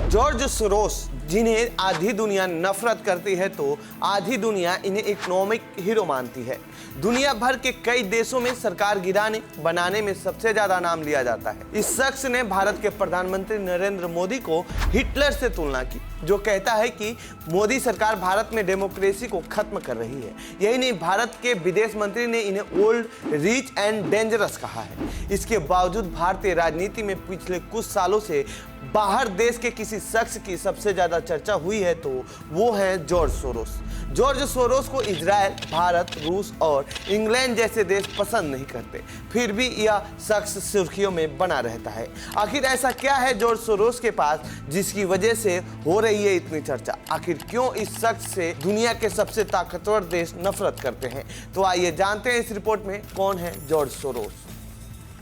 George Soros, जिन्हें आधी दुनिया नफरत करती है तो आधी दुनिया इन्हें इकोनॉमिक हीरो मानती है। दुनिया भर के कई देशों में सरकार गिराने बनाने में सबसे ज्यादा नाम लिया जाता है। इस शख्स ने भारत के प्रधानमंत्री नरेंद्र मोदी को हिटलर से तुलना की, जो कहता है कि मोदी सरकार भारत में डेमोक्रेसी को खत्म कर रही है। यही नहीं, भारत के विदेश मंत्री ने इन्हें ओल्ड, रिच एंड डेंजरस कहा है। इसके बावजूद भारतीय राजनीति में पिछले कुछ सालों से बाहर देश के किसी शख्स की सबसे ज्यादा चर्चा हुई है तो वो है जॉर्ज सोरोस। जॉर्ज सोरोस को इजराइल, भारत, रूस और इंग्लैंड जैसे देश पसंद नहीं करते, फिर भी यह शख्स सुर्खियों में बना रहता है। आखिर ऐसा क्या है जॉर्ज सोरोस के पास जिसकी वजह से हो रही है इतनी चर्चा? आखिर क्यों इस शख्स से दुनिया के सबसे ताकतवर देश नफरत करते हैं? तो आइए जानते हैं इस रिपोर्ट में कौन है जॉर्ज सोरोस।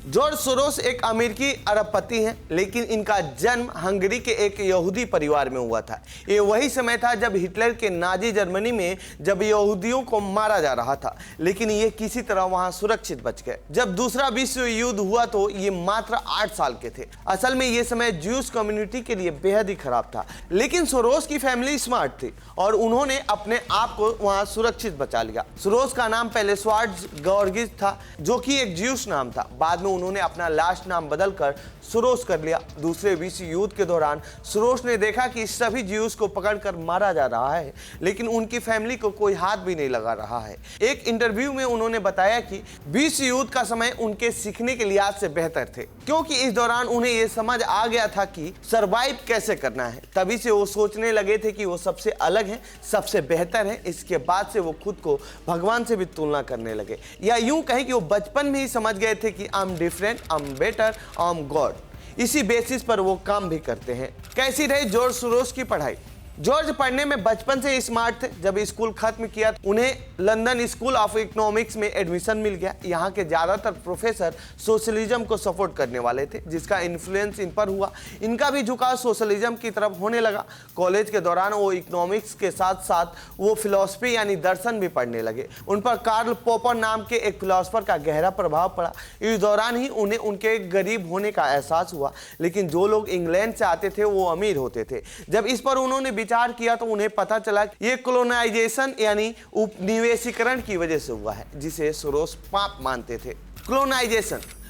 जॉर्ज सोरोस एक अमेरिकी अरबपति हैं, लेकिन इनका जन्म हंगरी के एक यहूदी परिवार में हुआ था। ये वही समय था जब हिटलर के नाजी जर्मनी में जब यहूदियों को मारा जा रहा था, लेकिन ये किसी तरह वहां सुरक्षित बच गए। जब दूसरा विश्व युद्ध हुआ तो ये मात्र 8 साल के थे। असल में ये समय ज्यूस कम्युनिटी के लिए बेहद ही खराब था, लेकिन सोरोस की फैमिली स्मार्ट थी और उन्होंने अपने आप को वहां सुरक्षित बचा लिया। सोरोस का नाम पहले स्वार्ट्ज गॉर्गिस था, जो कि एक ज्यूस नाम था। बाद में उन्होंने अपना लास्ट नाम बदलकर सोरोस कर लिया। दूसरे विश्व युद्ध के दौरान सोरोस ने देखा कि सभी ज्यूस को पकड़कर मारा जा रहा है, लेकिन उनकी फैमिली को कोई हाथ भी नहीं लगा रहा है। एक इंटरव्यू में उन्होंने बताया कि विश्व युद्ध का समय उनके सीखने के लिहाज से बेहतर थे, क्योंकि इस दौरान उन्हें यह समझ आ गया था कि सरवाइव कैसे करना है। तभी से वो सोचने लगे थे कि वो सबसे अलग है, सबसे बेहतर है। इसके बाद से वो खुद को भगवान से भी तुलना करने लगे, या यूं कहें कि वो बचपन में ही समझ गए थे कि I am different, I am better, I am God. इसी बेसिस पर वो काम भी करते हैं। कैसी रही जॉर्ज सोरोस की पढ़ाई? जॉर्ज पढ़ने में बचपन से स्मार्ट थे। जब स्कूल खत्म किया उन्हें लंदन स्कूल ऑफ इकोनॉमिक्स में एडमिशन मिल गया। यहाँ के ज़्यादातर प्रोफेसर सोशलिज्म को सपोर्ट करने वाले थे, जिसका इन्फ्लुएंस इन पर हुआ। इनका भी झुकाव सोशलिज्म की तरफ होने लगा। कॉलेज के दौरान वो इकोनॉमिक्स के साथ साथ वो फिलॉसफी यानी दर्शन भी पढ़ने लगे। उन पर कार्ल पॉपर नाम के एक फिलोसफर का गहरा प्रभाव पड़ा। इस दौरान ही उन्हें उनके गरीब होने का एहसास हुआ, लेकिन जो लोग इंग्लैंड से आते थे वो अमीर होते थे। जब इस पर उन्होंने विचार किया तो उन्हें पता चला कि ये कोलोनाइजेशन यानी उपनिवेशीकरण की वजह से हुआ है, जिसे सोरोस पाप मानते थे।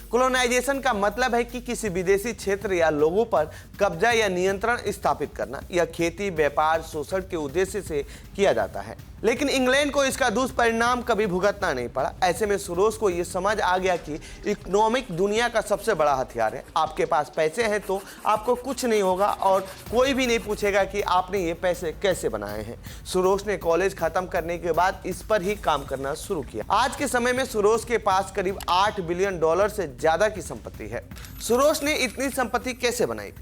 कोलोनाइजेशन का मतलब है कि किसी विदेशी क्षेत्र या लोगों पर कब्जा या नियंत्रण स्थापित करना। यह खेती, व्यापार, शोषण के उद्देश्य से किया जाता है, लेकिन इंग्लैंड को इसका दुष्परिणाम कभी भुगतना नहीं पड़ा। ऐसे में सोरोस को यह समझ आ गया कि इकोनॉमिक दुनिया का सबसे बड़ा हथियार है। आपके पास पैसे हैं तो आपको कुछ नहीं होगा और कोई भी नहीं पूछेगा कि आपने ये पैसे कैसे बनाए हैं। सोरोस ने कॉलेज खत्म करने के बाद इस पर ही काम करना शुरू किया। आज के समय में सोरोस के पास करीब $8 बिलियन से ज्यादा की संपत्ति है। सोरोस ने इतनी संपत्ति कैसे बनाई?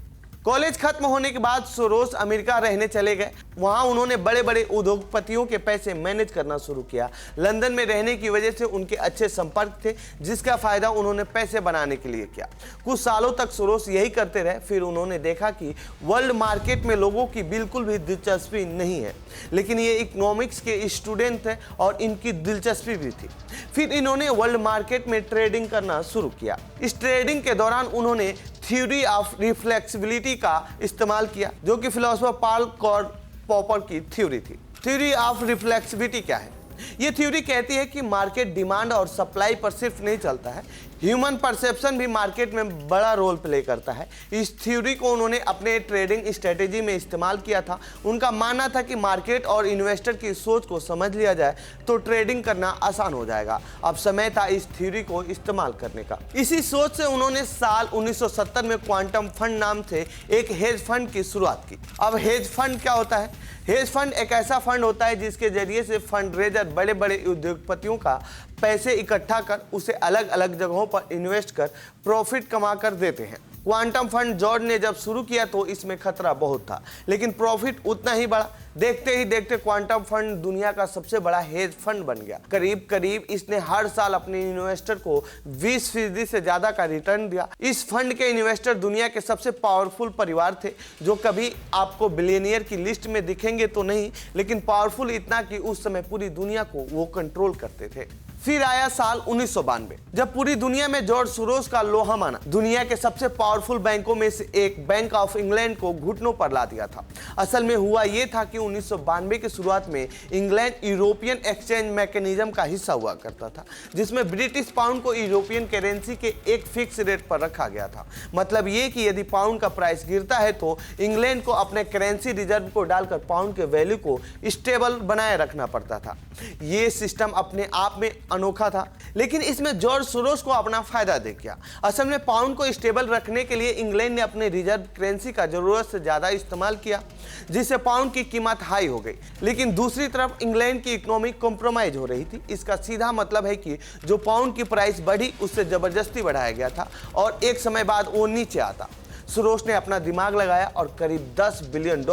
कॉलेज खत्म होने के बाद सोरोस अमेरिका रहने चले गए। वहां उन्होंने बड़े बड़े उद्योगपतियों के पैसे मैनेज करना शुरू किया। लंदन में रहने की वजह से उनके अच्छे संपर्क थे, जिसका फायदा उन्होंने पैसे बनाने के लिए किया। कुछ सालों तक सोरोस यही करते रहे। फिर उन्होंने देखा कि वर्ल्ड मार्केट में लोगों की बिल्कुल भी दिलचस्पी नहीं है, लेकिन ये इकोनॉमिक्स के स्टूडेंट थे और इनकी दिलचस्पी भी थी। फिर इन्होंने वर्ल्ड मार्केट में ट्रेडिंग करना शुरू किया। इस ट्रेडिंग के दौरान उन्होंने थ्योरी ऑफ रिफ्लेक्सिबिलिटी का इस्तेमाल किया, जो कि फिलोसोफर कार्ल पॉपर की थ्योरी थी। थ्योरी ऑफ रिफ्लेक्सिबिलिटी क्या है? ये थ्योरी कहती है कि मार्केट डिमांड और सप्लाई पर सिर्फ नहीं चलता है, ह्यूमन परसेप्शन भी मार्केट में बड़ा रोल प्ले करता है। इस थ्योरी को उन्होंने अपने ट्रेडिंग स्ट्रेटेजी में इस्तेमाल किया था। उनका मानना था कि मार्केट और इन्वेस्टर की सोच को समझ लिया जाए तो ट्रेडिंग करना आसान हो जाएगा। अब समय था इस थ्योरी को इस्तेमाल करने का। इसी सोच से उन्होंने साल 1970 में क्वांटम फंड नाम से एक हेज फंड की शुरुआत की। अब हेज फंड क्या होता है? हेज फंड एक ऐसा फंड होता है जिसके जरिए से फंड रेजर बड़े बड़े उद्योगपतियों का पैसे इकट्ठा कर उसे अलग अलग जगहों पर इन्वेस्ट कर प्रॉफिट कमा कर देते हैं। क्वांटम फंड जॉर्ज ने जब शुरू किया तो इसमें खतरा बहुत था, लेकिन प्रॉफिट उतना ही बढ़ा। देखते ही देखते क्वांटम फंड दुनिया का सबसे बड़ा हेज फंड बन गया। करीब करीब इसने हर साल अपने इन्वेस्टर को 20% से ज्यादा का रिटर्न दिया। इस फंड के इन्वेस्टर दुनिया के सबसे पावरफुल परिवार थे, जो कभी आपको बिलियनियर की लिस्ट में दिखेंगे तो नहीं, लेकिन पावरफुल इतना कि उस समय पूरी दुनिया को वो कंट्रोल करते थे। फिर आया साल 1992, जब पूरी दुनिया में जॉर्ज सोरोस का लोहा माना दुनिया के सबसे पावरफुल बैंकों में से एक बैंक ऑफ इंग्लैंड को घुटनों पर ला दिया था। असल में हुआ यह था कि 1992 की शुरुआत में इंग्लैंड यूरोपियन एक्सचेंज मैकेनिज्म का हिस्सा हुआ करता था, जिसमें ब्रिटिश पाउंड को यूरोपियन करेंसी के एक फिक्स रेट पर रखा गया था। मतलब ये कि यदि पाउंड का प्राइस गिरता है तो इंग्लैंड को अपने करेंसी रिजर्व को डालकर पाउंड के वैल्यू को स्टेबल बनाए रखना पड़ता था। ये सिस्टम अपने आप में अनोखा था, लेकिन इसमें जॉर्ज सोरोस को अपना फायदा देख गया। असल में पाउंड को स्टेबल रखने के लिए इंग्लैंड ने अपने रिजर्व करेंसी का जरूरत से ज्यादा इस्तेमाल किया, जिससे पाउंड की कीमत हाई हो गई। लेकिन दूसरी तरफ इंग्लैंड की इकोनॉमी कॉम्प्रोमाइज हो रही थी। इसका सीधा मतलब है कि जो पाउंड की प्राइस बढ़ी उससे जबरदस्ती बढ़ाया गया था और एक समय बाद वो नीचे आता। सोरोस ने अपना दिमाग लगाया और करीब $10 बिलियन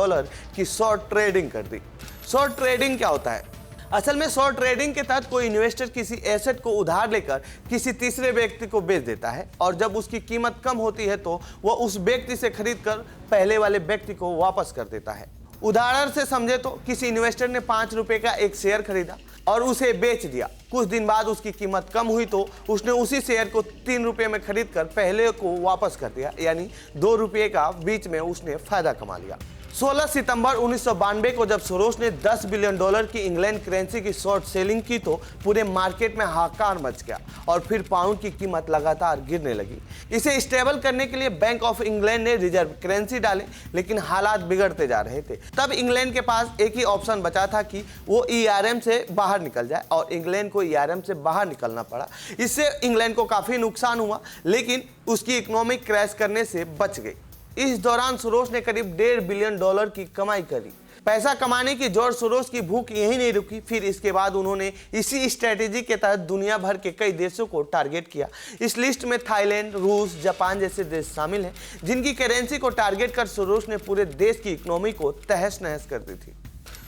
की शॉर्ट ट्रेडिंग कर दी। शॉर्ट ट्रेडिंग क्या होता है? असल में शॉर्ट ट्रेडिंग के तहत कोई इन्वेस्टर किसी एसेट को उधार लेकर किसी तीसरे व्यक्ति को बेच देता है और जब उसकी कीमत कम होती है तो वह उस व्यक्ति से खरीदकर पहले वाले व्यक्ति को वापस कर देता है। उदाहरण से समझे तो किसी इन्वेस्टर ने ₹5 का एक शेयर खरीदा और उसे बेच दिया। कुछ दिन बाद उसकी कीमत कम हुई तो उसने उसी शेयर को ₹3 में खरीदकर पहले को वापस कर दिया, यानी ₹2 का बीच में उसने फायदा कमा लिया। 16 सितंबर 1992 को जब सोरोस ने $10 बिलियन की इंग्लैंड करेंसी की शॉर्ट सेलिंग की तो पूरे मार्केट में हाहाकार मच गया और फिर पाउंड की कीमत लगातार गिरने लगी। इसे स्टेबल करने के लिए बैंक ऑफ इंग्लैंड ने रिजर्व करेंसी डाले, लेकिन हालात बिगड़ते जा रहे थे। तब इंग्लैंड के पास एक ही ऑप्शन बचा था कि वो ERM से बाहर निकल जाए और इंग्लैंड को ERM से बाहर निकलना पड़ा। इससे इंग्लैंड को काफ़ी नुकसान हुआ, लेकिन उसकी इकोनॉमिक क्रैश करने से बच गई। इस दौरान सोरोस ने करीब $1.5 बिलियन की कमाई करी। पैसा कमाने की जॉर्ज सोरोस की भूख यही नहीं रुकी। फिर इसके बाद उन्होंने इसी स्ट्रेटेजी के तहत दुनिया भर के कई देशों को टारगेट किया। इस लिस्ट में थाईलैंड, रूस, जापान जैसे देश शामिल हैं, जिनकी करेंसी को टारगेट कर सोरोस ने पूरे देश की इकोनॉमी को तहस नहस कर दी थी।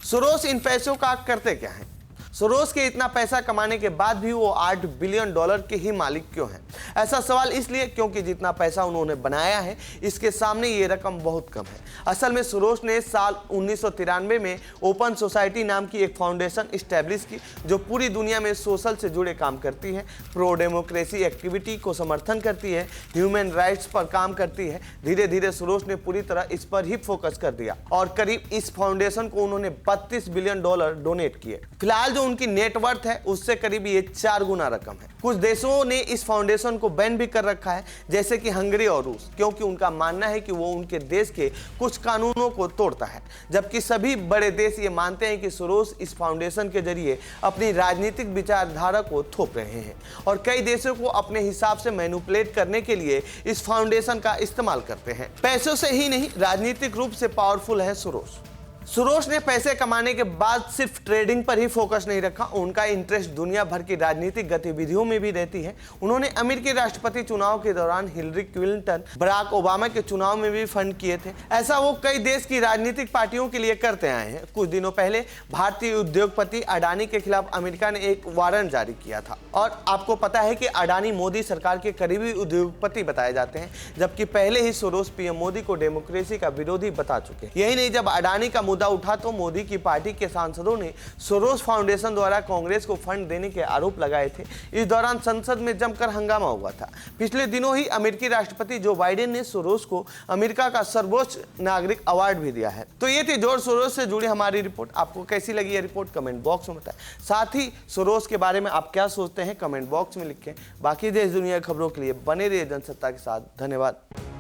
सोरोस इन पैसों का करते क्या हैं? सोरोस के इतना पैसा कमाने के बाद भी वो $8 बिलियन के ही मालिक क्यों हैं? ऐसा सवाल इसलिए क्योंकि जितना पैसा उन्होंने बनाया है इसके सामने ये रकम बहुत कम है। असल में सोरोस ने साल 1993 में ओपन सोसाइटी नाम की एक फाउंडेशन इस्टेब्लिश की जो पूरी दुनिया में सोशल से जुड़े काम करती है, प्रो डेमोक्रेसी एक्टिविटी को समर्थन करती है, ह्यूमन राइट्स पर काम करती है। धीरे धीरे सोरोस ने पूरी तरह इस पर ही फोकस कर दिया और करीब इस फाउंडेशन को उन्होंने $32 बिलियन डोनेट किए। फिलहाल जो उनकी नेटवर्थ है उससे करीब ये 4 गुना रकम है। कुछ देशों ने इस फाउंडेशन को बैन भी कर रखा है, जैसे कि हंगरी और रूस, क्योंकि उनका मानना है कि वो उनके देश के कुछ कानूनों को तोड़ता है। जबकि सभी बड़े देश ये मानते हैं कि सोरोस इस फाउंडेशन के जरिए अपनी राजनीतिक विचारधारा को थोप रहे हैं और कई देशों को अपने हिसाब से मैनिपुलेट करने के लिए इस फाउंडेशन का इस्तेमाल करते हैं। पैसों से ही नहीं, राजनीतिक रूप से पावरफुल है सोरोस। सोरोस ने पैसे कमाने के बाद सिर्फ ट्रेडिंग पर ही फोकस नहीं रखा, उनका इंटरेस्ट दुनिया भर की राजनीतिक गतिविधियों में भी रहती है। उन्होंने अमेरिकी राष्ट्रपति चुनाव के दौरान हिलरी क्लिंटन, बराक ओबामा के चुनाव में भी फंड किए थे। ऐसा वो कई देश की राजनीतिक पार्टियों के लिए करते आए हैं। कुछ दिनों पहले भारतीय उद्योगपति अडानी के खिलाफ अमेरिका ने एक वारंट जारी किया था और आपको पता है कि अडानी मोदी सरकार के करीबी उद्योगपति बताए जाते हैं, जबकि पहले ही सोरोस पीएम मोदी को डेमोक्रेसी का विरोधी बता चुके। यही नहीं, जब अडानी का मुद्दा उठा तो मोदी की पार्टी के सांसदों ने सोरोस फाउंडेशन द्वारा कांग्रेस को फंड देने के आरोप लगाए थे। इस दौरान संसद में जमकर हंगामा हुआ था। पिछले दिनों ही अमेरिकी राष्ट्रपति जो बाइडेन ने सोरोस को अमेरिका का सर्वोच्च नागरिक अवार्ड भी दिया है। तो ये थी जॉर्ज सोरोस से जुड़ी हमारी रिपोर्ट। आपको कैसी लगी ये रिपोर्ट कमेंट बॉक्स में बताएं। साथ ही सोरोस के बारे में आप क्या सोचते हैं कमेंट बॉक्स में लिखें। बाकी देश दुनिया की खबरों के लिए बने रहिए जनसत्ता के साथ। धन्यवाद।